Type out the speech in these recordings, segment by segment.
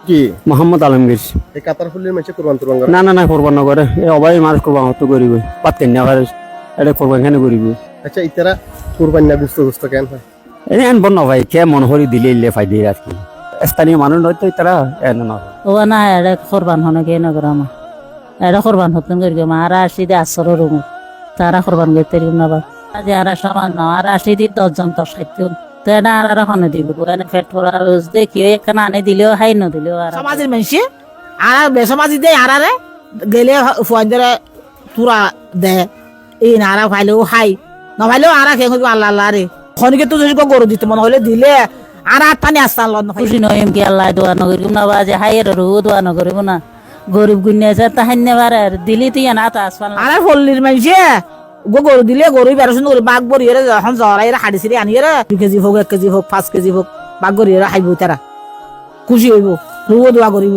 কি মোহাম্মদ আলমগীর। এই কাতার ফুলের মাঝে কোরবান তোরবান করে? না না না কোরবান না করে, এই অবাই মানুষ কোরবান হতো করিব, পাত কেন এটা কোরবান কেন করিব? আচ্ছা ইতারা কোরবান না গুস্ত গুস্ত কেন হয়? এনে আনব না ভাই, কে মন হরি দিলে ইলে ফাইদে আর কি, স্থানীয় মানুষ নয়তো তারা এন না। ও না এটা কোরবান হনে কে নগর আমা এটা কোরবান হতন করি গো মারা আসি দে আসর রুম তারা কোরবান করতে রুম না বা আজ আর সমান না আর আসি দি 10 জন 10 খাইতো তো এটা আর হনে দিব এনে পেট ভরা রোজ দেখি একখানা আনে দিলেও হাই ন দিলেও আর সমাজের মানুষে আর বেসমাজি দেয় আরারে গেলে ফুয়াইন্দরে তুরা দে এই নারা ফাইলেও হাই না ফাইলেও আরা খেয়ে আল্লাহ আল্লাহ রে খনিকে তো যদি গরু দিতে মনে হলে দিলে আর আটটানি আসতাম লন খুশি নইম কি আল্লাহ দোয়া নগরিব না বাজে হাইয়ের রু দোয়া নগরিব না গরিব গুন্নে আছে তা হাইনে বারে দিলি তুই না তা আসবান আরে ফল্লির মানুষে গরু দিলে গরু বেরোসুন করে বাঘ বরি এর যখন জরাই হাড়ি সিরি আনি এর 2 কেজি হোক 1 কেজি হোক 5 কেজি হোক বাঘ গরি এর খাইব তারা খুশি হইব রুও দোয়া করিব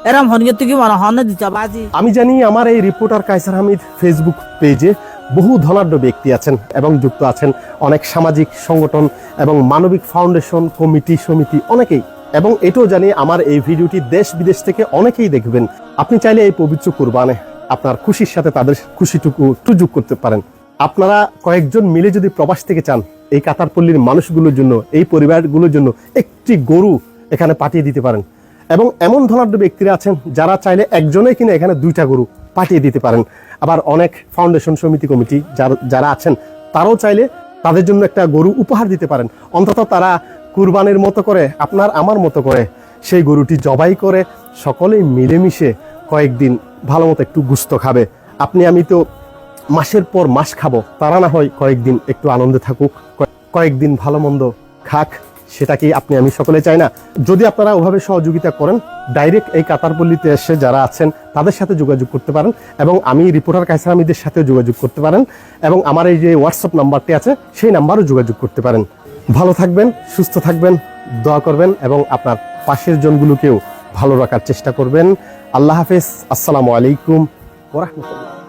এরম হনিকে তুই কি মনে হনে দিতে বাজি। আমি জানি আমার এই রিপোর্টার কায়সার হামিদ ফেসবুক পেজে বহু ধনাঢ্য ব্যক্তি আছেন এবং যুক্ত আছেন অনেক সামাজিক সংগঠন এবং মানবিক ফাউন্ডেশন কমিটি সমিতি অনেকেই, এবং এটাও জানি আমার এই ভিডিওটি দেশ বিদেশ থেকে অনেকেই দেখবেন। আপনি চাইলে এই পবিত্র কুরবানে আপনার খুশির সাথে তাদের খুশিটুকু একটু যোগ করতে পারেন। আপনারা কয়েকজন মিলে যদি প্রবাস থেকে চান এই কাতারপল্লীর মানুষগুলোর জন্য, এই পরিবারগুলোর জন্য একটি গরু এখানে পাঠিয়ে দিতে পারেন। এবং এমন ধনাঢ্য ব্যক্তিরা আছেন যারা চাইলে একজনে কিনে এখানে 2টা গরু পাঠিয়ে দিতে পারেন। আবার অনেক ফাউন্ডেশন সমিতি কমিটি যারা আছেন তারাও চাইলে তাদের জন্য একটা গরু উপহার দিতে পারেন। অন্তত তারা কুরবানির মতো করে, আপনার আমার মতো করে সেই গরুটি জবাই করে সকলেই মিলেমিশে কয়েকদিন ভালো মতো একটু গুস্ত খাবে। আপনি আমি তো মাসের পর মাস খাবো, তারা না হয় কয়েকদিন একটু আনন্দে থাকুক, কয়েকদিন ভালো মন্দ খাক, সেটা কি আপনি আমি সকলে চাই না? যদি আপনারা ওভাবে সহযোগিতা করেন, ডাইরেক্ট এই কাতারপল্লীতে এসে যারা আছেন তাদের সাথে যোগাযোগ করতে পারেন, এবং আমি রিপোর্টার কায়সার হামিদের সাথেও যোগাযোগ করতে পারেন, এবং আমার এই যে হোয়াটসঅ্যাপ নাম্বারটি আছে সেই নাম্বারও যোগাযোগ করতে পারেন। ভালো থাকবেন, সুস্থ থাকবেন, দোয়া করবেন এবং আপনার পাশের জনগুলোকেও ভালো রাখার চেষ্টা করবেন। আল্লাহ হাফেজ, আসসালামু আলাইকুম ওয়া রাহমাতুল্লাহ।